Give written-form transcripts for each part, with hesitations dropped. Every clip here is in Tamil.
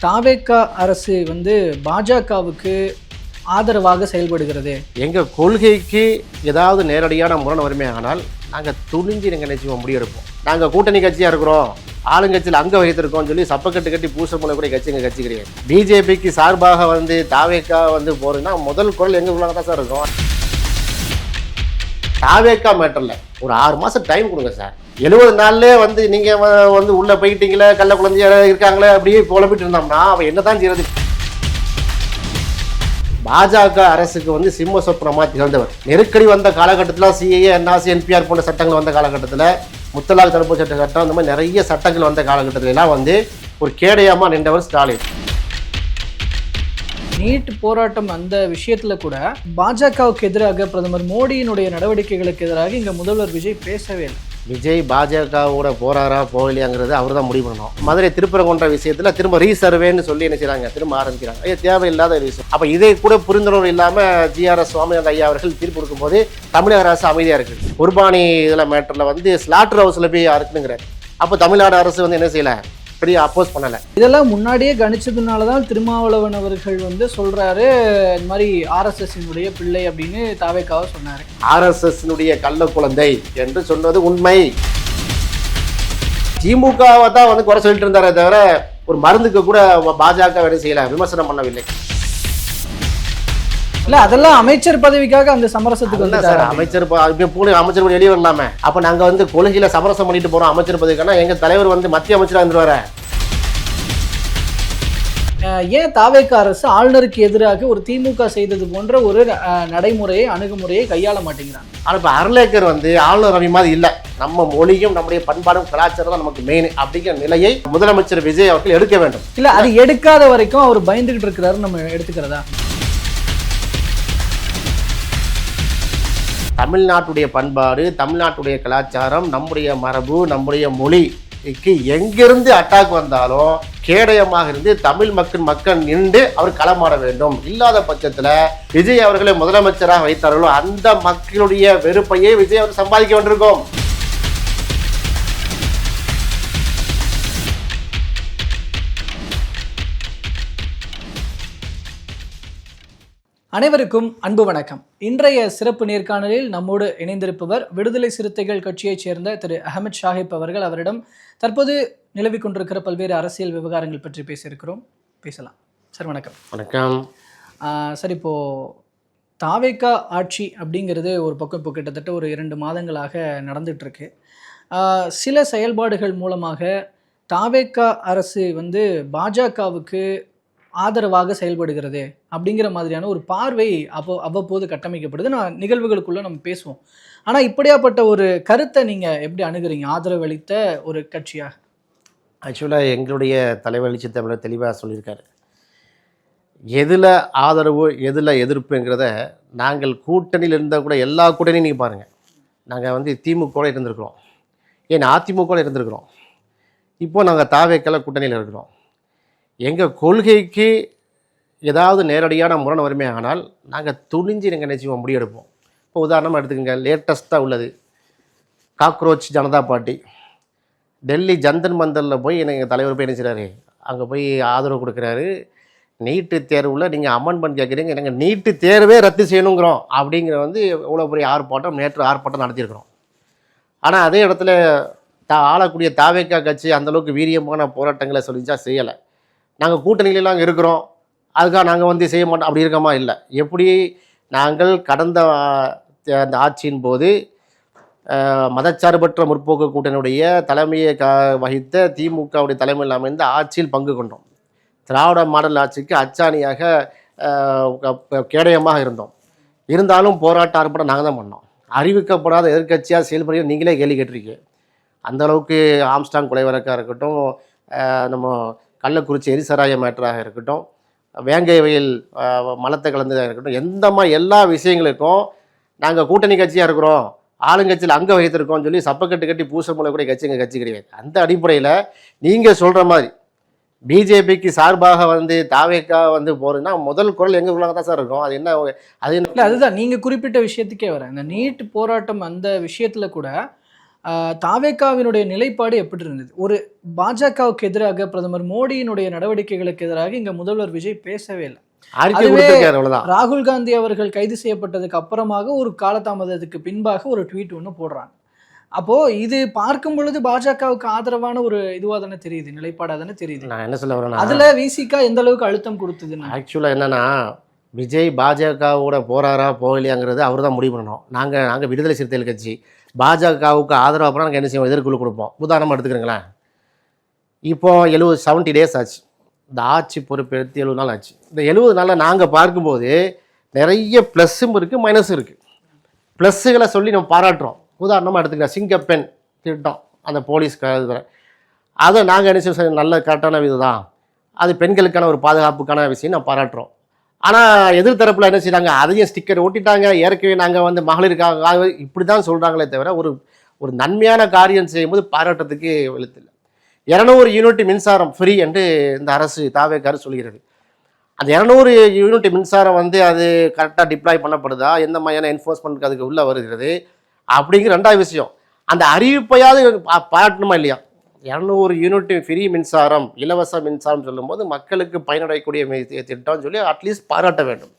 தாவேகா அரசு பாஜகவுக்கு ஆதரவாக செயல்படுகிறது. எங்கள் கொள்கைக்கு ஏதாவது நேரடியான முரண் வருமே ஆனால் நாங்கள் துணிஞ்சு நாங்கள் நிச்சயமாக முடிவெடுப்போம். நாங்கள் கூட்டணி கட்சியாக இருக்கிறோம், ஆளுங்கட்சியில் அங்கே வைத்திருக்கோம்னு சொல்லி சப்பக்கட்டு கட்டி பூச மூலம் கூட கட்சி எங்கள் கட்சி கிடையாது. பிஜேபிக்கு சார்பாக தாவேகா போகிறதுன்னா முதல் குரல் எங்கள் உள்ளாக தான் சார் இருக்கும். தாவேகா மேட்டரில் ஒரு 6 மாதம் டைம் கொடுங்க சார். 70 நாள்லே நீங்கள் உள்ளே போயிட்டீங்களே, கள்ள குழந்தைய இருக்காங்களே அப்படியே புலம்பிட்டு இருந்தோம்னா அவன் என்ன தான் செய்யறது? பாஜக அரசுக்கு சிம்ம சொப்பனமாக திகழ்ந்தவர். நெருக்கடி வந்த காலகட்டத்தில் சிஏஏ, என்ஆர்சி, என்பிஆர் போன்ற சட்டங்கள் வந்த காலகட்டத்தில், முத்தலாக் தடுப்பு சட்டம் இந்த மாதிரி நிறைய சட்டங்கள் வந்த காலகட்டத்தில் எல்லாம் ஒரு கேடயமாக நின்றவர் ஸ்டாலின். நீட் போராட்டம் அந்த விஷயத்துல கூட பாஜகவுக்கு எதிராக பிரதமர் மோடியினுடைய நடவடிக்கைகளுக்கு எதிராக இங்க முதல்வர் விஜய் பேசவே இல்லை. விஜய் பாஜகவோட போறாரா போகலையாங்கிறது அவர் தான் முடிவு பண்ணணும். மதுரை திருப்பரங்குன்ற விஷயத்தில் திரும்ப ரீசர்வேன்னு சொல்லி என்ன செய்றாங்க, திரும்ப ஆரம்பிக்கிறாங்க. ஐயா, தேவையில்லாத ஒரு விஷயம். அப்போ இதை கூட புரிந்துணர்வு இல்லாமல் ஜிஆர்எஸ் சுவாமிநாதன் ஐயா அவர்கள் தீர்ப்பு கொடுக்கும்போது தமிழக அரசு அமைதியாக இருக்குது. குர்பானி இதில் மேட்டரில் ஸ்லாட்டர் ஹவுஸில் போய் இருக்குங்கிறார். அப்போ தமிழ்நாடு அரசு என்ன செய்யலை, பெரிய அப்போஸ் பண்ணலை. இதெல்லாம் முன்னாடியே கணிச்சதுனால தான் திருமாவளவன் அவர்கள் சொல்றாரு இந்த மாதிரி ஆர்எஸ்எஸ்னுடைய பிள்ளை அப்படின்னு தாவேக்காவை சொன்னாரு. ஆர்எஸ்எஸ்னுடைய கள்ள குழந்தை என்று சொன்னது உண்மை. திமுகவை தான் குறை சொல்லிட்டு இருந்தாரே தவிர ஒரு மருந்துக்கு கூட பாஜக வேலை செய்யல, விமர்சனம் பண்ணவில்லை. இல்ல, அதெல்லாம் அமைச்சர் பதவிக்காக அந்த சமரசத்துக்கு சார். அமைச்சர் அமைச்சர் வெளியே வரலாமே. அப்ப நாங்க கொள்கையில சமரசம் பண்ணிட்டு போறோம் அமைச்சர் பதவிக்கான. எங்க தலைவர் மத்திய அமைச்சரா இருந்துருவாரு. ஏன் தாவேகா அரசு ஆளுநருக்கு எதிராக ஒரு திமுக செய்தது போன்ற ஒரு நடைமுறையை அணுகுமுறையை கையாள மாட்டேங்கிறாங்க? ஆனா இப்ப அருளேக்கர் ஆளுநர் ரவி மாதிரி இல்ல. நம்ம மொழியும் நம்முடைய பண்பாடும் கலாச்சாரம் தான் நமக்கு மெயின் அப்படிங்கிற நிலையை முதலமைச்சர் விஜய் அவர்கள் எடுக்க வேண்டும். இல்ல, அது எடுக்காத வரைக்கும் அவர் பயந்துகிட்டு இருக்கிறாரு நம்ம எடுத்துக்கிறதா? தமிழ்நாட்டுடைய பண்பாடு, தமிழ்நாட்டுடைய கலாச்சாரம், நம்முடைய மரபு, நம்முடைய மொழிக்கு எங்கிருந்து அட்டாக் வந்தாலும் கேடயமாக இருந்து தமிழ் மக்கள் நின்று அவர் களமாட வேண்டும். இல்லாத பட்சத்தில் விஜய் அவர்களை முதலமைச்சராக வைத்தார்களோ அந்த மக்களுடைய வெறுப்பையே விஜய் அவர் சம்பாதிக்க வேண்டியிருக்கும். அனைவருக்கும் அன்பு வணக்கம். இன்றைய சிறப்பு நேர்காணலில் நம்மோடு இணைந்திருப்பவர் விடுதலை சிறுத்தைகள் கட்சியைச் சேர்ந்த திரு அஹமத் ஷாஹிப் அவர்கள். அவரிடம் தற்போது நிலவிக் கொண்டிருக்கிற பல்வேறு அரசியல் விவகாரங்கள் பற்றி பேசியிருக்கிறோம். பேசலாம் சார். வணக்கம். வணக்கம் சார், இப்போது தாவேகா ஆட்சி அப்படிங்கிறது ஒரு பக்கம் இப்போ கிட்டத்தட்ட ஒரு 2 மாதங்களாக நடந்துகிட்ருக்கு. சில செயல்பாடுகள் மூலமாக தாவேகா அரசு பாஜகவுக்கு ஆதரவாக செயல்படுகிறது அப்படிங்கிற மாதிரியான ஒரு பார்வை அவ்வப்போது கட்டமைக்கப்படுது. நிகழ்வுகளுக்குள்ள நம்ம பேசுவோம். ஆனால் இப்படியாப்பட்ட ஒரு கருத்தை நீங்கள் எப்படி அணுகுறீங்க ஆதரவு அளித்த ஒரு கட்சியாக? ஆக்சுவலாக எங்களுடைய தலைவர் எழுச்சி தமிழர் தெளிவாக சொல்லியிருக்காரு. எதில் ஆதரவு எதில் எதிர்ப்புங்கிறத நாங்கள் கூட்டணியில் இருந்தால் கூட எல்லா கூட்டணியும் நீங்கள் பாருங்கள். நாங்கள் திமுக இருந்திருக்கிறோம், ஏன் அதிமுக இருந்திருக்கிறோம், இப்போது நாங்கள் தாவேக்கால கூட்டணியில் இருக்கிறோம். எங்கள் கொள்கைக்கு ஏதாவது நேரடியான முரண் வருமே ஆனால் நாங்கள் துணிஞ்சு நாங்கள் நிச்சயமாக முடிவெடுப்போம். இப்போ உதாரணமாக எடுத்துக்கோங்க, லேட்டஸ்ட்டாக உள்ளது காக்ரோச் ஜனதா பார்ட்டி டெல்லி ஜந்தன் மந்தரில் போய் எங்கள் தலைவர் போய் என்ன செய்கிறாரு, அங்கே போய் ஆதரவு கொடுக்குறாரு. நீட்டு தேர்வில் நீங்கள் அமெண்ட்மெண்ட் கேட்குறீங்க, நாங்கள் நீட்டு தேர்வே ரத்து செய்யணுங்கிறோம் அப்படிங்கிற இவ்வளோ பெரிய ஆர்ப்பாட்டம், நேற்று ஆர்ப்பாட்டம் நடத்தியிருக்கிறோம். ஆனால் அதே இடத்துல ஆளக்கூடிய தாவேகா கட்சி அந்தளவுக்கு வீரியமான போராட்டங்களை சொல்லிச்சா செய்யலை. நாங்கள் கூட்டணியிலாம் இருக்கிறோம், அதுக்காக நாங்கள் செய்ய மாட்டோம் அப்படி இருக்கமா? இல்லை. எப்படி நாங்கள் கடந்த அந்த ஆட்சியின் போது மதச்சார்பற்ற முற்போக்கு கூட்டணியுடைய தலைமையை வகித்த திமுகவுடைய தலைமையில் அமைந்த ஆட்சியில் பங்கு கொண்டோம். திராவிட மாடல் ஆட்சிக்கு அச்சாணியாக கேடயமாக இருந்தோம். இருந்தாலும் போராட்ட ஆர்ப்பாட்டம் நாங்கள் தான் பண்ணோம். அறிவிக்கப்படாத எதிர்கட்சியாக செயல்படுகிற நீங்களே கேள்வி கேட்டிருக்கீங்க. அந்தளவுக்கு ஆம்ஸ்டாங் கொலை வழக்காக இருக்கட்டும், நம்ம கள்ளக்குறிச்சி எரிசராய மேட்டராக இருக்கட்டும், வேங்கை வயல் மலத்தை கலந்ததாக இருக்கட்டும், எல்லா விஷயங்களுக்கும் நாங்கள் கூட்டணி கட்சியாக இருக்கிறோம், ஆளுங்கட்சியில் அங்கே வைத்திருக்கோம்னு சொல்லி சப்பக்கட்டு கட்டி பூச மூலம் கூட கட்சி எங்கள் கட்சி கிடையாது. அந்த அடிப்படையில் நீங்கள் சொல்கிற மாதிரி பிஜேபிக்கு சார்பாக தாவேக்கா போகிறதுன்னா முதல் குரல் எங்கள் உள்ளாக தான் சார் இருக்கும். அது என்ன இல்லை, அதுதான் நீங்கள் குறிப்பிட்ட விஷயத்துக்கே வரேன். இந்த நீட் போராட்டம் அந்த விஷயத்தில் கூட தாவேகாவினுடைய நிலைப்பாடு எப்படி இருந்தது? ஒரு பாஜகவுக்கு எதிராக பிரதமர் மோடியினுடைய நடவடிக்கைகளுக்கு எதிராக இங்க முதல்வர் விஜய் பேசவே இல்லை. அதுவே ராகுல் காந்தி அவர்கள் கைது செய்யப்பட்டதுக்கு அப்புறமாக ஒரு காலதாமதத்துக்கு பின்பாக ஒரு ட்வீட் ஒன்று போடுறாங்க. அப்போ இது பார்க்கும் பொழுது பாஜகவுக்கு ஆதரவான ஒரு இதுவா தானே தெரியுது, நிலைப்பாடா தானே தெரியுது. நான் என்ன சொல்ல வரேன்னா, அதுல விசிகா எந்த அளவுக்கு அழுத்தம் கொடுத்ததுன்னு ஆக்சுவலா என்னன்னா, விஜய் பாஜகவோட போறாரா போகலையாங்கிறது அவர் தான் முடிவு பண்ணணும். நாங்கள் விடுதலை சிறுத்தைகள் கட்சி பாஜகவுக்கு ஆதரவாக போனால் நாங்கள் என்ன செய்வோம், எதிர்குழு கொடுப்போம். உதாரணமாக எடுத்துக்கிறீங்களேன், இப்போ 70 டேஸ் ஆச்சு இந்த ஆட்சி பொறுப்பெடுத்து, 70 நாள் ஆச்சு. இந்த 70 நாளில் நாங்கள் பார்க்கும்போது நிறைய ப்ளஸ்ஸும் இருக்குது மைனஸும் இருக்குது. ப்ளஸ்ஸுகளை சொல்லி நம்ம பாராட்டுறோம். உதாரணமாக எடுத்துக்கலாம், சிங்கப்பெண் திட்டம், அந்த போலீஸ்க்கு அதை நாங்கள் என்ன செய்வோம், நல்ல கரெக்டான இதுதான், அது பெண்களுக்கான ஒரு பாதுகாப்புக்கான விஷயம் நான் பாராட்டுறோம். ஆனால் எதிர்த்தரப்பில் என்ன செய்கிறாங்க, அதையும் ஸ்டிக்கர் ஒட்டிட்டாங்க. ஏற்கனவே நாங்கள் மகளிருக்காக இப்படி தான் சொல்கிறாங்களே தவிர ஒரு நன்மையான காரியம் செய்யும்போது பாராட்டத்துக்கு எழுத்தில்லை. 200 யூனிட் மின்சாரம் ஃப்ரீ என்று இந்த அரசு தாவேக்காரு சொல்கிறது. அந்த 200 யூனிட் மின்சாரம் அது கரெக்டாக டிப்ளாய் பண்ணப்படுதா, எந்த மாதிரியான என்ஃபோர்ஸ்மெண்ட்டுக்கு அதுக்கு உள்ளே வருகிறது அப்படிங்கிற ரெண்டாவது விஷயம். அந்த அறிவிப்பையாவது பாராட்டணுமா இல்லையா? 200 யூனிட் ஃப்ரீ மின்சாரம், இலவச மின்சாரம் சொல்லும்போது மக்களுக்கு பயனடையக்கூடிய திட்டம்னு சொல்லி அட்லீஸ்ட் பாராட்ட வேண்டும்.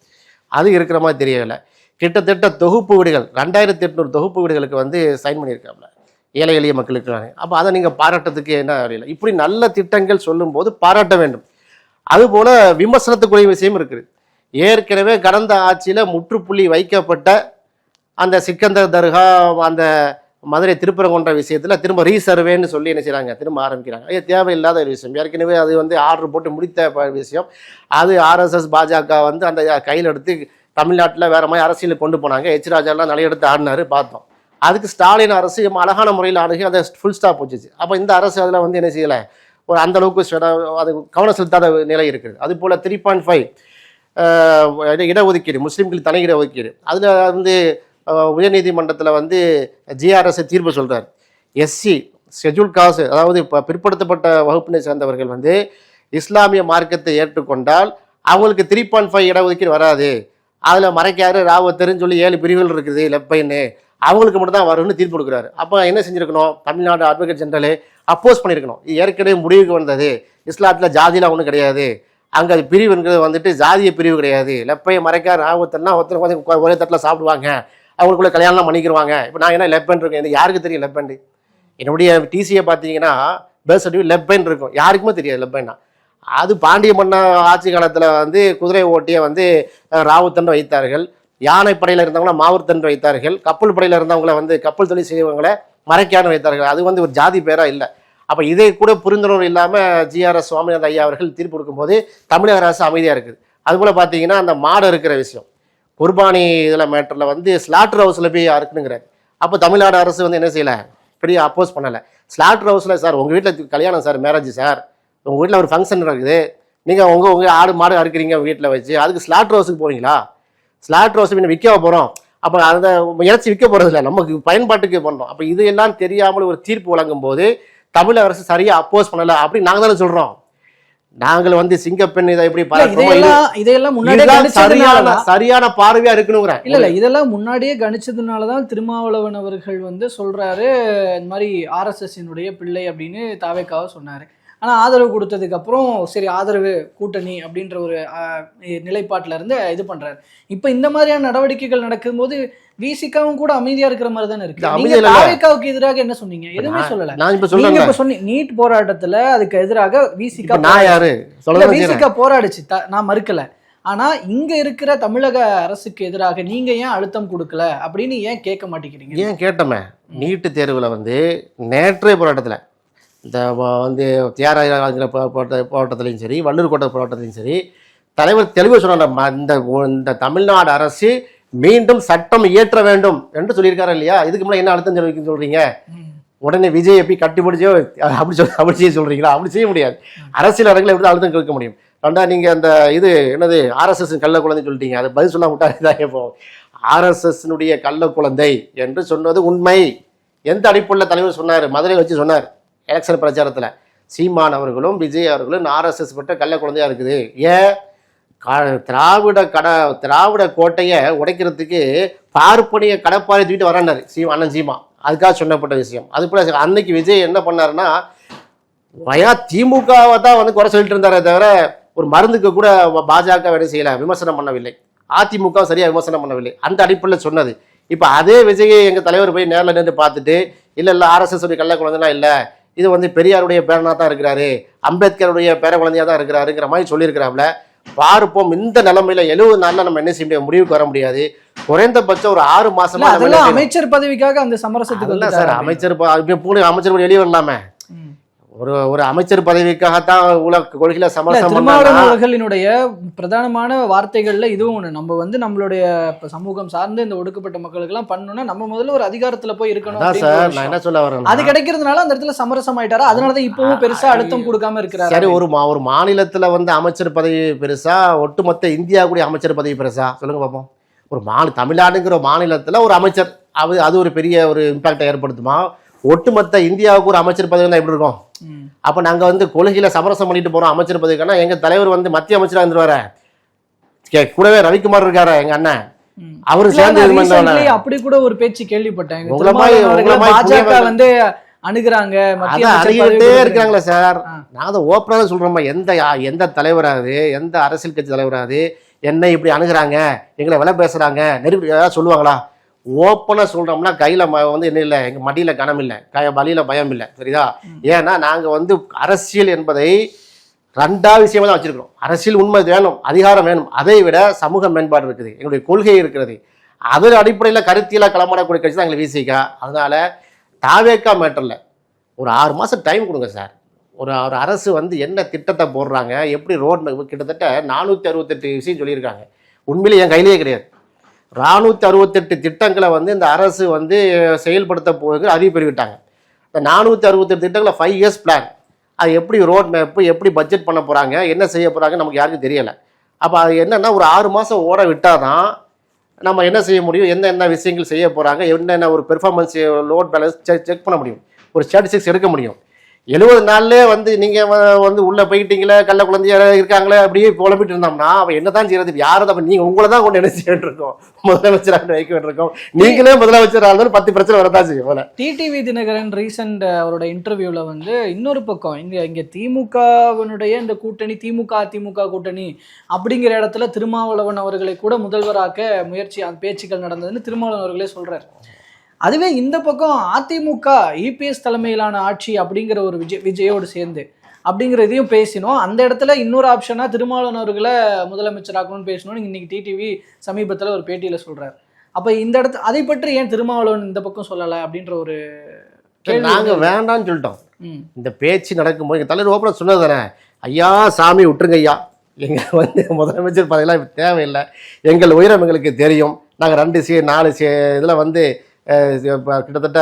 அது இருக்கிற மாதிரி தெரியவில்லை. கிட்டத்தட்ட தொகுப்பு வீடுகள் 2800 தொகுப்பு வீடுகளுக்கு சைன் பண்ணியிருக்காங்க ஏழை எளிய மக்களுக்கு. அப்போ அதை நீங்கள் பாராட்டத்துக்கு என்ன அறியலை. இப்படி நல்ல திட்டங்கள் சொல்லும்போது பாராட்ட வேண்டும். அதுபோல் விமர்சனத்துக்குரிய விஷயம் இருக்குது. ஏற்கனவே கடந்த ஆட்சியில் முற்றுப்புள்ளி வைக்கப்பட்ட அந்த சிக்கந்தர் தர்கா, அந்த மதுரை திருப்பரங்குன்ற விஷயத்தில் திரும்ப ரீசர்வேன்னு சொல்லி என்ன செய்கிறாங்க, திரும்ப ஆரம்பிக்கிறாங்க. அது தேவையில்லாத ஒரு விஷயம். ஏற்கனவே அது ஆர்டர் போட்டு முடித்த விஷயம். அது RSS பாஜக அந்த கையில் எடுத்து தமிழ்நாட்டில் வேறு மாதிரி அரசியல் கொண்டு போனாங்க. H ராஜாலாம் நிலையெடுத்து ஆடினாரு, பார்த்தோம். அதுக்கு ஸ்டாலின் அரசு அழகான முறையில் ஆணுகி அதை ஃபுல் ஸ்டாப் வச்சுச்சு. அப்போ இந்த அரசு அதில் என்ன செய்யலை, ஒரு அந்தளவுக்கு அது கவனம் செலுத்தாத நிலை இருக்குது. அதுபோல் 3.5 இடஒதுக்கீடு, முஸ்லீம்களுக்கு தனி இடஒதுக்கீடு, அதில் உயர்நீதிமன்றத்தில் GRS தீர்ப்பு சொல்கிறார். எஸ்சி ஷெட்யூல் காஸ்ட், அதாவது இப்போ பிற்படுத்தப்பட்ட வகுப்பினை சேர்ந்தவர்கள் இஸ்லாமிய மார்க்கத்தை ஏற்றுக்கொண்டால் அவங்களுக்கு 3.5 இடஒதுக்கீடு வராது. அதில் மறைக்காரு ராவத்தருன்னு சொல்லி 7 பிரிவுகள் இருக்குது, லெப்பைன்னு, அவங்களுக்கு மட்டும் தான் வரும்னு தீர்ப்பு கொடுக்குறாரு. அப்போ என்ன செஞ்சுருக்கணும், தமிழ்நாடு அட்வொகேட் ஜெனரலே அப்போஸ் பண்ணியிருக்கணும். இது ஏற்கனவே முடிவுக்கு வந்தது. இஸ்லாத்தில் ஜாதிலாம் ஒன்றும் கிடையாது, அங்கே அது பிரிவுங்கிறது ஜாதிய பிரிவு கிடையாது. லெப்பையை மறைக்கார் ராவத்தர்னா ஒருத்தர் ஒரே தட்டில் சாப்பிடுவாங்க, அவங்களுக்குள்ள கல்யாணம்லாம் பண்ணிக்கிடுவாங்க. இப்போ நான் என்ன லெப்பன் இருக்கேன், எனக்கு யாருக்கு தெரியும் லெப்பன்? என்னுடைய டிசியை பார்த்தீங்கன்னா பர்த் சர்டிஃபிகேட் லெப்பன் இருக்கும், யாருக்குமே தெரியாது லெப்பன்னா. அது பாண்டிய மன்ன ஆட்சி காலத்தில் குதிரை ஓட்டியை ராவுத்தன் வைத்தார்கள். யானைப்படையில் இருந்தவங்கள மாவூர்த்தன் வைத்தார்கள். கப்பல் படையில் இருந்தவங்கள கப்பல் தொழில் செய்வங்களை மறைக்கான வைத்தார்கள். அது ஒரு ஜாதி பேராக இல்லை. அப்போ இதை கூட புரிந்துணர்வு இல்லாமல் GRS சுவாமிநாத ஐயா அவர்கள் தீர்ப்பு கொடுக்கும்போது தமிழக அரசு அமைதியாக இருக்குது. அதுபோல் பார்த்தீங்கன்னா அந்த மாடு இருக்கிற விஷயம், குர்பானி இதில் மேட்டரில் ஸ்லாட்டர் ஹவுஸில் போய் அறுக்கணுங்கிறார். அப்போ தமிழ்நாடு அரசு என்ன செய்யலை, பெரிய அப்போஸ் பண்ணலை. ஸ்லாட்டர் ஹவுஸில் சார் உங்கள் வீட்டில் கல்யாணம் சார், மேரேஜ் சார், உங்கள் வீட்டில் ஒரு ஃபங்க்ஷன் இருக்குது, நீங்கள் உங்கள் ஆடு மாடு அறுக்கிறீங்க வீட்டில் வச்சு, அதுக்கு ஸ்லாட்டர் ஹவுஸுக்கு போகிறீங்களா? ஸ்லாட்டர் ஹவுஸ் விற்க போகிறோம், அப்போ அந்த இறைச்சி விற்க போகிறது இல்லை, நமக்கு பயன்பாட்டுக்கு பண்ணுறோம். அப்போ இதையெல்லாம் தெரியாமல் ஒரு தீர்ப்பு வழங்கும் போது தமிழக அரசு சரியாக அப்போஸ் பண்ணலை அப்படி நாங்கள் தானே சொல்கிறோம். நாங்கள் சிங்கப்பெண் இதை எப்படி சரியான பார்வையா இருக்கணுங்கிறேன். இல்ல இதெல்லாம் முன்னாடியே கணிச்சதுனாலதான் திருமாவளவன் அவர்கள் சொல்றாரு இந்த மாதிரி RSS பிள்ளை அப்படின்னு தாவேக்காவை சொன்னாரு. ஆனா ஆதரவு கொடுத்ததுக்கு அப்புறம் சரி ஆதரவு கூட்டணி அப்படின்ற ஒரு நிலைப்பாட்டுல இருந்து இது பண்றாரு. இப்ப இந்த மாதிரியான நடவடிக்கைகள் நடக்கும்போது விசிகாவும் கூட அமைதியா இருக்கிற மாதிரி தானே இருக்கு. நீங்க தாவேக்காவுக்கு எதிராக என்ன சொன்னீங்க? எதுவுமே சொல்லல. நீங்க இப்ப சொன்னீங்க நீட் போராட்டத்துல அதுக்கு எதிராக விசிகா போராடுச்சு, நான் மறுக்கல. ஆனா இங்க இருக்கிற தமிழக அரசுக்கு எதிராக நீங்க ஏன் அழுத்தம் கொடுக்கல அப்படின்னு ஏன் கேட்க மாட்டேங்கிறீங்க? ஏன் கேட்டோமே, நீட்டு தேர்வுல நேற்றைய போராட்டத்துல இந்த தியாகராஜ போராட்டத்திலையும் சரி, வள்ளூர் கோட்டை போராட்டத்திலையும் சரி, தலைவர் தெளிவாக சொன்னார், இந்த தமிழ்நாடு அரசு மீண்டும் சட்டம் இயற்ற வேண்டும் என்று சொல்லியிருக்காரு இல்லையா? இதுக்கு மேலே என்ன அழுத்தம் சொல்றீங்க? உடனே விஜய் எப்படி கட்டிப்பிடிச்சோ அப்படி செய்ய சொல்றீங்களா? அப்படி செய்ய முடியாது. அரசியல் அரங்கில் எப்படி அழுத்தம் கேட்க முடியும்? ரெண்டா நீங்க அந்த என்னது RSS கள்ள குழந்தை சொல்லிட்டீங்க, அதை பதில் சொல்ல விட்டாதான் இப்போ RSS கள்ள குழந்தை என்று சொன்னது உண்மை. எந்த அடிப்படையில் தலைவர் சொன்னார்? மதுரையில் வச்சு சொன்னார் எலெக்ஷன் பிரச்சாரத்தில். சீமான் அவர்களும் விஜய் அவர்களும் RSS பட்ட கள்ள குழந்தையா இருக்குது. ஏன் திராவிட கோட்டையை உடைக்கிறதுக்கு பார்ப்பனிய கடப்பாறை தூக்கிட்டு வரானார் அண்ணன் சீமா. அதுக்காக சொன்னப்பட்ட விஷயம். அது போல அன்னைக்கு விஜய் என்ன பண்ணாருன்னா, திமுகவை தான் வந்து குறை சொல்லிட்டு இருந்தாரே தவிர ஒரு மருந்துக்கு கூட பாஜக வேலை செய்யல, விமர்சனம் பண்ணவில்லை. அதிமுக சரியா விமர்சனம் பண்ணவில்லை. அந்த அடிப்படையில் சொன்னது. இப்போ அதே விஜயை எங்கள் தலைவர் போய் நேரில் நின்று பார்த்துட்டு, இல்லை RSS உடைய கள்ள குழந்தைலாம் இல்லை, இது வந்து பெரியாருடைய பேரனாக தான் இருக்கிறாரு, அம்பேத்கருடைய பேர குழந்தையாக தான் இருக்கிறாருங்கிற மாதிரி சொல்லியிருக்கிறாப்புல. பார்ப்போம். இந்த நிலைமையில 70 நாள்ல நம்ம என்ன செய்ய முடியாது, முடிவுக்கு வர முடியாது. குறைந்தபட்சம் ஒரு 6 மாசமா அமைச்சர் பதவிக்காக அந்த சமரசத்துக்கு இல்லை சார். அமைச்சர் வெளியே வரலாமே. ஒரு அமைச்சர் பதவிக்காகத்தான் கொள்கையில சமரசம் திருமாவளவர்களினுடைய பிரதானமான வார்த்தைகள்ல இதுவும் ஒண்ணு. நம்ம வந்து நம்மளுடைய சமூகம் சார்ந்து இந்த ஒடுக்கப்பட்ட மக்களுக்கு எல்லாம் பண்ணணும்னா நம்ம முதல்ல ஒரு அதிகாரத்துல போய் இருக்கணும். நான் என்ன சொல்ல வரேன், அது கிடைக்கிறதுனால அந்த இடத்துல சமரசம் ஆயிட்டாரா? அதனாலதான் இப்பவும் பெருசா அழுத்தம் கொடுக்காம இருக்கிறாரு. சரி, ஒரு மாநிலத்துல வந்து அமைச்சர் பதவி பெருசா, ஒட்டுமொத்த இந்தியா கூடிய அமைச்சர் பதவி பெருசா? சொல்லுங்க பார்ப்போம். ஒரு தமிழ்நாடுங்கிற மாநிலத்துல ஒரு அமைச்சர், அது ஒரு பெரிய ஒரு இம்பாக்டை ஏற்படுத்துமா? ஒட்டுமொத்த இந்தியாவுக்கு ஒரு அமைச்சர் பதவி தான் எப்படி இருக்கும்? அப்ப நாங்க வந்து கொள்கையில சமரசம் பண்ணிட்டு போறோம் அமைச்சர் பதவிக்கான. எங்க தலைவர் வந்து மத்திய அமைச்சரா இருந்துருவாரு, கூடவே ரவிக்குமார் இருக்காரு எங்க அண்ணன், அவரு சேர்ந்து அப்படி கூட ஒரு பேச்சு கேள்விப்பட்டேன். பாஜக வந்து அணுகுறாங்க, அணுகிட்டே இருக்காங்களே சார். நான் அதை ஓப்பனாக சொல்றோமா, எந்த தலைவராது, எந்த அரசியல் கட்சி தலைவராது என்னை இப்படி அணுகுறாங்க, எங்களை விலை பேசுறாங்க, நெருக்கடி ஏதாவது சொல்லுவாங்களா? ஓப்பனாக சொல்கிறோம்னா கையில் வந்து என்ன இல்லை, எங்கள் மடியில் கனம் இல்லை, வழியில் பயம் இல்லை. சரிதா? ஏன்னா நாங்கள் வந்து அரசியல் என்பதை 2 விஷயமா தான் வச்சுருக்கிறோம். அரசியல் உண்மை வேணும், அதிகாரம் வேணும், அதை விட சமூக மேம்பாடு இருக்குது, எங்களுடைய கொள்கை இருக்கிறது. அதன் அடிப்படையில் கருத்தியலாக களமாடக்கூடிய கட்சி தான் எங்களுக்கு விசிகா. அதனால தாவேக்கா மேட்டரில் ஒரு 6 மாதம் டைம் கொடுங்க சார். ஒரு அரசு வந்து என்ன திட்டத்தை போடுறாங்க, எப்படி ரோட் கிட்டத்தட்ட 468 விஷயம் சொல்லியிருக்காங்க. உண்மையிலே என் கையிலேயே கிடையாது. 468 திட்டங்களை வந்து இந்த அரசு வந்து செயல்படுத்த போகுது அறிவு பெறுவிட்டாங்க. இந்த 468 திட்டங்களை 5 இயர்ஸ் பிளான், அது எப்படி ரோட் மேப்பு, எப்படி பட்ஜெட் பண்ண போகிறாங்க, என்ன செய்ய போகிறாங்க நமக்கு யாருக்கும் தெரியலை. அப்போ அது என்னென்னா ஒரு 6 மாதம் ஓட விட்டால் தான் நம்ம என்ன செய்ய முடியும், என்னென்ன விஷயங்கள் செய்ய போகிறாங்க, என்னென்ன ஒரு பெர்ஃபார்மன்ஸ் லோட் பேலன்ஸ் செக் பண்ண முடியும், ஒரு ஸ்டாட்டிஸ்டிக்ஸ் எடுக்க முடியும். 70 நாள்லேயே வந்து நீங்கள் வந்து உள்ளே போயிட்டீங்களே, கள்ள குழந்தையா இருக்காங்களே அப்படியே புலம்பிட்டு இருந்தோம்னா அவன் என்ன தான் செய்யறது? யாரும் அப்போ நீங்கள் உங்களை தான் கொண்டு என்ன செய்ய இருக்கோம், முதலமைச்சராக வைக்க வேண்டியிருக்கோம். நீங்களே முதலமைச்சராக 10 பிரச்சனை வரதான் செய்யும் போல. டிடிவி தினகரன் ரீசெண்ட் அவரோட இன்டர்வியூவில் வந்து இன்னொரு பக்கம் இங்கே திமுகவினுடைய இந்த கூட்டணி, அதிமுக கூட்டணி அப்படிங்கிற இடத்துல திருமாவளவன் அவர்களை கூட முதல்வராக்க பேச்சுக்கள் நடந்ததுன்னு திருமாவளவன் அவர்களே சொல்றாரு. அதுவே இந்த பக்கம் அதிமுக இபிஎஸ் தலைமையிலான ஆட்சி அப்படிங்கிற ஒரு விஜயோடு சேர்ந்து அப்படிங்கிற இதையும் பேசினோம். அந்த இடத்துல இன்னொரு ஆப்ஷனா திருமாவளவன் அவர்களை முதலமைச்சராக்கணும்னு பேசணும்னு இன்னைக்கு டிடிவி சமீபத்தில் ஒரு பேட்டியில சொல்றாரு. அப்ப இந்த இடத்துல அதை பற்றி ஏன் திருமாவளவன் இந்த பக்கம் சொல்லலை அப்படின்ற ஒரு நாங்க வேண்டாம்னு சொல்லிட்டோம். இந்த பேச்சு நடக்கும்போது எங்க தலைவர் ஓப்பனா சொன்னது தானே, ஐயா சாமி விட்டுருங்க ஐயா, எங்க வந்து முதலமைச்சர் பதவியெல்லாம் தேவையில்லை, எங்கள் உயரம் எங்களுக்கு தெரியும், நாங்கள் 2 4 இதில் வந்து கிட்டத்தட்ட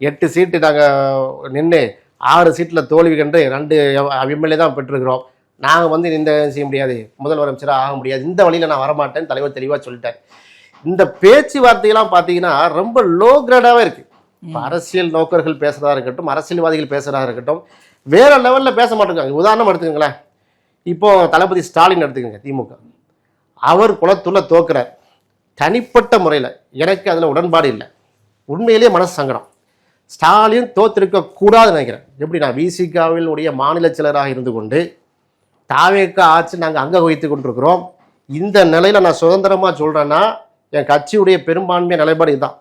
8 சீட்டு நாங்கள் நின்று 6 சீட்டில் தோல்வி கண்டு 2 எம்எல்ஏ தான் பெற்றிருக்கிறோம். நாங்கள் வந்து இந்த செய்ய முடியாது, முதல்வர் அமைச்சராக ஆக முடியாது, இந்த வழியில் நான் வரமாட்டேன்னு தலைவர் தெளிவாக சொல்லிட்டார். இந்த பேச்சுவார்த்தையெல்லாம் பார்த்தீங்கன்னா ரொம்ப லோ கிரேடாகவே இருக்குது. இப்போ அரசியல் நோக்கர்கள் பேசுகிறதா இருக்கட்டும், அரசியல்வாதிகள் பேசுகிறதா இருக்கட்டும், வேற லெவலில் பேச மாட்டேங்காங்க. உதாரணம் எடுத்துக்கங்களேன், இப்போ தளபதி ஸ்டாலின் எடுத்துக்கோங்க, திமுக, அவர் குளத்துள்ள தோக்குறார். தனிப்பட்ட முறையில் எனக்கு அதில் உடன்பாடு இல்லை, உண்மையிலேயே மனசு சங்கடம். ஸ்டாலின் தோற்றிருக்க கூடாதுன்னு நினைக்கிறேன். எப்படி நான் விசிகாவில் உடைய மாநில செயலராக இருந்து கொண்டு தாவேக்கா ஆட்சி நாங்கள் அங்கே வகித்து கொண்டிருக்கிறோம். இந்த நிலையில் நான் சுதந்திரமாக சொல்கிறேன்னா என் கட்சியுடைய பெரும்பான்மை நிலைப்பாடு இதுதான்.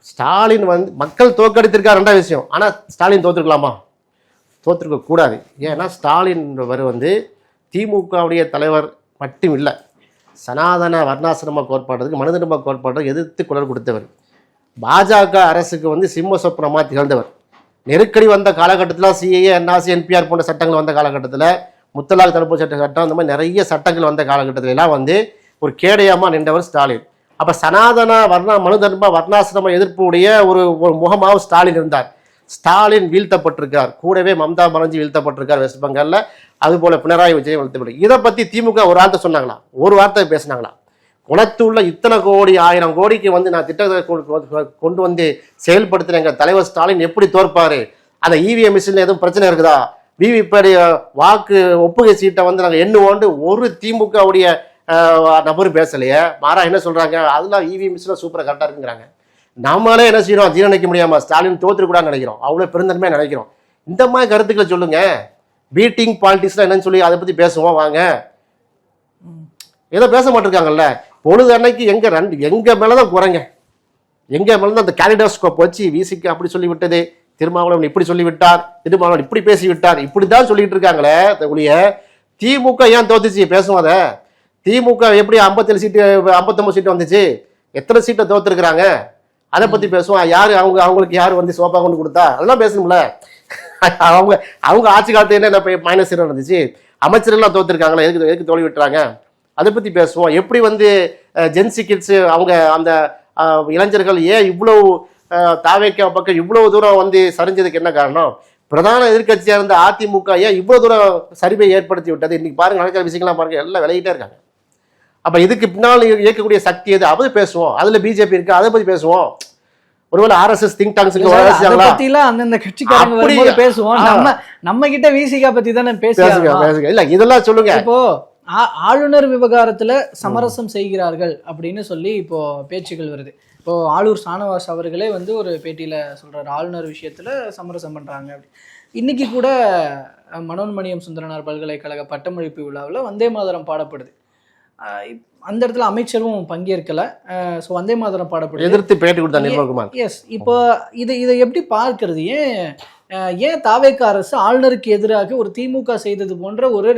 ஸ்டாலின் வந்து மக்கள் தோற்கடித்திருக்கா 2வது விஷயம், ஆனால் ஸ்டாலின் தோற்றுருக்கலாமா? தோற்றுருக்க கூடாது. ஏன்னா ஸ்டாலின் வந்து திமுகவுடைய தலைவர் மட்டும் இல்லை, சனாதன வர்ணாசிரம கோட்பாடுறதுக்கு, மனிதர்ம கோட்பாடுறதுக்கு எதிர்த்து குரல் கொடுத்தவர். பாஜக அரசுக்கு வந்து சிம்ம சொப்பனமாக திகழ்ந்தவர். நெருக்கடி வந்த காலகட்டத்தில் சிஏஏ, என்ஆர்சி, என்பிஆர் போன்ற சட்டங்கள் வந்த காலகட்டத்தில், முத்தலாக் தடுப்பு சட்டம், அந்த மாதிரி நிறைய சட்டங்கள் வந்த காலகட்டத்தில எல்லாம் வந்து ஒரு கேடயமாக நின்றவர் ஸ்டாலின். அப்போ சனாதன மனுதர்ம வர்ணாசிரம எதிர்ப்பு உடைய ஒரு முகமாக ஸ்டாலின் இருந்தார். ஸ்டாலின் வீழ்த்தப்பட்டிருக்கார், கூடவே மம்தா பானர்ஜி வீழ்த்தப்பட்டிருக்கார் வெஸ்ட் பெங்காலில், அதுபோல பினராயி விஜயன் வீழ்த்தப்பட்டு. இதை பற்றி திமுக ஒரு வார்த்தை சொன்னாங்களா? ஒரு வார்த்தை பேசினாங்களா? குளத்துள்ள இத்தனை கோடி 1000 கோடிக்கு வந்து நான் திட்டத்தை கொண்டு வந்து செயல்படுத்தின எங்கள் தலைவர் ஸ்டாலின் எப்படி தோற்பாரு? அந்த இவிஎம் மிஷின்ல எதுவும் பிரச்சனை இருக்குதா? விவிபேடி வாக்கு ஒப்புகை சீட்டை வந்து நாங்கள் எண்ணுவோண்டு ஒரு திமுகவுடைய நபர் பேசலையே. மாறா என்ன சொல்றாங்க, அதெல்லாம் இவிஎம் மிஷின்ல சூப்பராக கரெக்டாக இருக்குங்கிறாங்க. நம்மளே என்ன செய்யறோம், ஜீரணிக்க முடியாம ஸ்டாலின் தோத்துக்கூடாதுன்னு நினைக்கிறோம், அவ்வளவு பெருந்தன்மையா நினைக்கிறோம். இந்த மாதிரி கருத்துக்களை சொல்லுங்க. பீட்டிங் பாலிடிக்ஸ்லாம் என்னன்னு சொல்லி அதை பத்தி பேசுவோம் வாங்க. ஏதோ பேச மாட்டிருக்காங்கல்ல. பொழுது அன்னைக்கு எங்க மேலதான் குறைங்க, எங்க மேலதான் அந்த கேலிடோஸ்கோப் வச்சு விசிக்கு அப்படி சொல்லி விட்டது, திருமாவளவன் இப்படி சொல்லி விட்டார், திருமாவளவன் இப்படி பேசி விட்டார், இப்படிதான் சொல்லிட்டு இருக்காங்களே ஒழிய திமுக ஏன் தோத்துச்சு பேசுவோம். அதை திமுக எப்படி 57 சீட்டு 59 சீட்டு வந்துச்சு, எத்தனை சீட்டை தோத்துருக்குறாங்க, அதை பத்தி பேசுவோம். யாரு அவங்களுக்கு யாரு வந்து சோப்பா கொண்டு கொடுத்தா, அதெல்லாம் பேசணும்ல. அவங்க ஆட்சி காலத்துல என்ன மைனஸ் நடந்துச்சு, அமைச்சர்கள் தோத்துருக்காங்களா, எதுக்கு தோல்வி விட்டுறாங்க, அதை பத்தி பேசுவோம். எப்படி வந்து ஜென்சி கிட்ஸ் அவங்க அந்த இளைஞர்கள் ஏன் இவ்வளவு தாவேக்கா பக்கம் இவ்வளவு தூரம் வந்து சரிஞ்சதுக்கு என்ன காரணம், பிரதான எதிர்கட்சியா இருந்த அதிமுக ஏன் இவ்வளவு தூரம் சரிவை ஏற்படுத்தி விட்டது, இன்னைக்கு பாருங்க நடக்கிற விஷயங்கள்லாம் பாருங்க, எல்லாம் விலகிட்டே இருக்காங்க. அப்ப இதுக்கு பின்னால் இயக்கக்கூடிய சக்தி எது, அதை பேசுவோம். அதுல பிஜேபி இருக்கு, அதை பத்தி பேசுவோம். ஒருவேளை ஆர்எஸ்எஸ் திங்க் டாங்ஸ் அந்தந்த கட்சிக்காரங்க பேசுவோம். நம்ம கிட்ட விசிகா பத்தி தானே பேசுங்க. இல்ல இதெல்லாம் சொல்லுங்க. இப்போ ஆளுநர் விவகாரத்துல சமரசம் செய்கிறார்கள் அப்படின்னு சொல்லி இப்போ பேச்சுகள் வருது. இப்போ ஆளூர் சானவாஸ் அவர்களே வந்து ஒரு பேட்டியில சொல்றாரு, ஆளுநர் விஷயத்துல சமரசம் பண்றாங்க அப்படி. இன்னைக்கு கூட மனோன்மணியம் சுந்தரனார் பல்கலைக்கழக பட்டமளிப்பு விழாவில் வந்தே மாதரம் பாடப்படுது. அந்த இடத்துல அமைச்சரும் பங்கேற்கல. ஸோ வந்தே மாதரம் பாடப்படுது, எதிர்த்து பேட்டி கொடுத்தா நிர்மல்குமார். எஸ். இப்போ இதை எப்படி பார்க்கிறது? ஏன் தாவேக்கா அரசு ஆளுநருக்கு எதிராக ஒரு திமுக செய்தது போன்ற ஒரு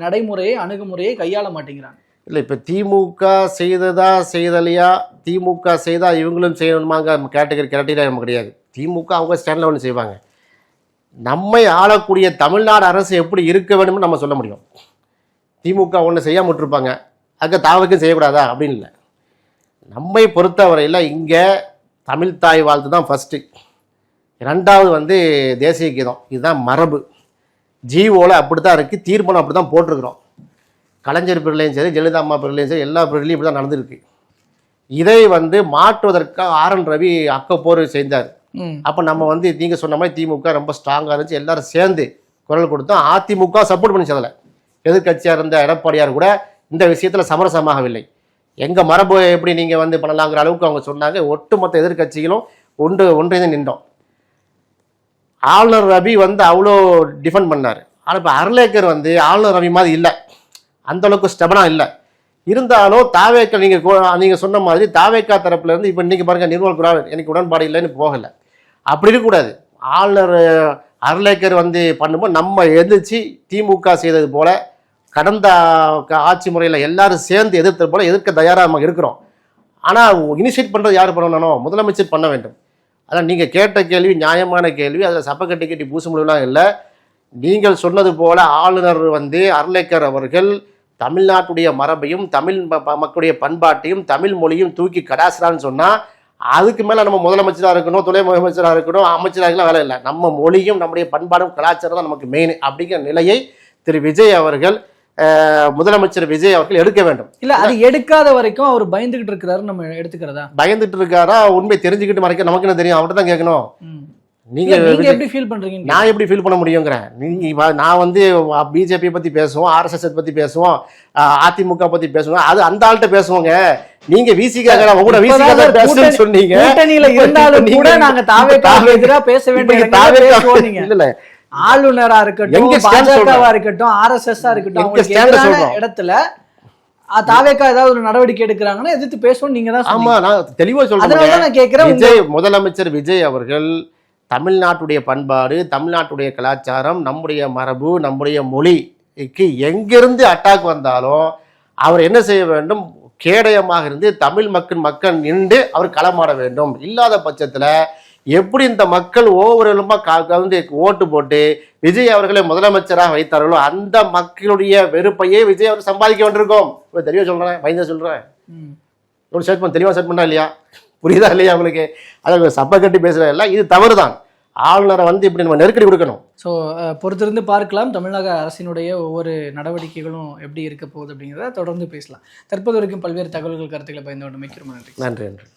நடைமுறையை அணுகுமுறையை கையாள மாட்டேங்கிறாங்க? இல்லை, இப்போ திமுக செய்ததா செய்தலையா, திமுக செய்தா இவங்களும் செய்யணுமாங்க கேட்டகரி நமக்கு கிடையாது. திமுக அவங்க ஸ்டாண்டில் ஒன்று செய்வாங்க. நம்மை ஆளக்கூடிய தமிழ்நாடு அரசு எப்படி இருக்க வேணும்னு நம்ம சொல்ல முடியும். திமுக ஒன்று செய்யாம விட்டுருப்பாங்க, அதுக்கு தாவைக்கும் செய்யக்கூடாதா அப்படின்னு இல்லை. நம்மை பொறுத்தவரையில் இங்கே தமிழ் தாய் வாழ்த்து தான் ஃபஸ்ட்டு, ரெண்டாவது வந்து தேசிய கீதம், இதுதான் மரபு. ஜிஓவில் அப்படி தான் இருக்குது, தீர்மானம் அப்படி தான் போட்டிருக்கிறோம். கலைஞர் பிரிலையும் சரி, ஜெயலலிதா அம்மா பிரிலையும் சரி, எல்லா பிரிலையும் இப்படி தான் நடந்திருக்கு. இதை வந்து மாற்றுவதற்காக ஆர்.என். ரவி அக்கப்போர் செய்தார். அப்போ நம்ம வந்து நீங்கள் சொன்ன மாதிரி திமுக ரொம்ப ஸ்ட்ராங்காக இருந்துச்சு, எல்லாரும் சேர்ந்து குரல் கொடுத்தோம். அதிமுக சப்போர்ட் பண்ணி சொல்லலை. எதிர்கட்சியாக இருந்த எடப்பாடியார் கூட இந்த விஷயத்தில் சமரசமாகவில்லை. எங்கள் மரபு எப்படி நீங்கள் வந்து பண்ணலாங்கிற அளவுக்கு அவங்க சொன்னாங்க. ஒட்டுமொத்த எதிர்கட்சிகளும் ஒன்றிணைந்து நின்றோம். ஆளுநர் ரவி வந்து அவ்வளோ டிஃபெண்ட் பண்ணார். ஆனால் இப்போ அர்லேக்கர் வந்து ஆளுநர் ரவி மாதிரி இல்லை, அந்த அளவுக்கு ஸ்டெபனா இல்லை. இருந்தாலும் தாவேக்கா நீங்கள் சொன்ன மாதிரி தாவேக்கா தரப்புல இருந்து இப்போ இன்னைக்கு பாருங்க, நிர்மல்குமார் எனக்கு உடன்பாடு இல்லைன்னு போகலை. அப்படி இருக்கக்கூடாது. ஆளுநர் அர்லேக்கர் வந்து பண்ணும்போது நம்ம எதிர்த்து திமுக செய்தது போல கடந்த ஆட்சி முறையில் எல்லாரும் சேர்ந்து எதிர்த்தது போல எதிர்க்க தயாராக நம்ம இருக்கிறோம். ஆனால் இனிஷியேட் பண்ணுறது யார் பண்ணணும், முதலமைச்சர் பண்ண வேண்டும். அதான் நீங்கள் கேட்ட கேள்வி நியாயமான கேள்வி, அதில் சப்பை கட்டி பூச முடியலாம் இல்லை. நீங்கள் சொன்னது போல ஆளுநர் வந்து அர்லேக்கர் அவர்கள் தமிழ்நாட்டுடைய மரபையும் தமிழ் மக்களுடைய பண்பாட்டையும் தமிழ் மொழியும் தூக்கி கடாசுறான்னு சொன்னால் அதுக்கு மேலே நம்ம முதலமைச்சராக இருக்கணும், துணை முதலமைச்சராக இருக்கணும், அமைச்சராக வேலை இல்லை. நம்ம மொழியும் நம்முடைய பண்பாடும் கலாச்சாரம் தான் நமக்கு மெயின் அப்படிங்கிற நிலையை திரு விஜய் அவர்கள், முதலமைச்சர் விஜய் அவர்கள் எடுக்க வேண்டும். இல்ல அது எடுக்காத வரைக்கும் அவர் பயந்துகிட்டு இருக்கிறாரு, நம்ம எடுத்துக்கிறதா? பயந்துட்டு இருக்காரா, உண்மை தெரிஞ்சுக்கிட்டு மறைக்க நமக்கு என்ன தெரியும், அவர்கிட்ட தான் கேட்கணும். நீங்க எப்படி ஃபீல் பண்றீங்க? நான் எப்படி ஃபீல் பண்ண முடியுங்கிறேன். நீங்க நான் வந்து பிஜேபி பத்தி பேசுவோம், ஆர்எஸ்எஸ் பத்தி பேசுவோம், அதிமுக பத்தி பேசுவோம், அது அந்த ஆள்கிட்ட பேசுவோங்க. நீங்க விசிகாக உங்களோட விசிகாக பேசுன்னு சொன்னீங்க. கூட்டணியில இருந்தாலும் கூட நாங்க தாவேக்காவுக்கு எதிராக பேச வேண்டிய இல்ல ஆளுநரா இருக்கட்டும், பாஜகவா இருக்கட்டும், ஆர்எஸ்எஸ் இருக்கட்டும், இடத்துல தாவேக்கா ஏதாவது ஒரு நடவடிக்கை எடுக்கிறாங்கன்னா எதிர்த்து பேசுவோம் நீங்க தான். ஆமா, நான் தெளிவா சொல்றேன். நான் கேட்கிறேன், முதலமைச்சர் விஜய் அவர்கள் தமிழ்நாட்டுடைய பண்பாடு, தமிழ்நாட்டுடைய கலாச்சாரம், நம்முடைய மரபு, நம்முடைய மொழிக்கு எங்கிருந்து அட்டாக் வந்தாலும் அவர் என்ன செய்ய வேண்டும், கேடயமாக இருந்து தமிழ் மக்கள் நின்று அவர் களமாட வேண்டும். இல்லாத பட்சத்துல எப்படி இந்த மக்கள் ஒவ்வொருமா வந்து ஓட்டு போட்டு விஜய் அவர்களை முதலமைச்சராக வைத்தார்களோ அந்த மக்களுடைய வெறுப்பையே விஜய் அவர் சம்பாதிக்க வேண்டியிருக்கோம். தெளிவா சொல்றேன், பயந்து சொல்றேன். ஒரு ஸ்டேட்மெண்ட் தெளிவா செட் பண்ணா இல்லையா, புரியுதா இல்லையா உங்களுக்கு? அதாவது சப்பை கட்டி பேசுறது இல்லை, இது தவறு தான். ஆளுநரை வந்து இப்படி நம்ம நெருக்கடி கொடுக்கணும். ஸோ பொறுத்திருந்து பார்க்கலாம் தமிழக அரசினுடைய ஒவ்வொரு நடவடிக்கைகளும் எப்படி இருக்க போகுது அப்படிங்கிறத தொடர்ந்து பேசலாம். தற்போது வரைக்கும் பல்வேறு தகவல்கள் கருத்துக்களை பயந்து கொண்டு மிக்க நன்றி. நன்றி.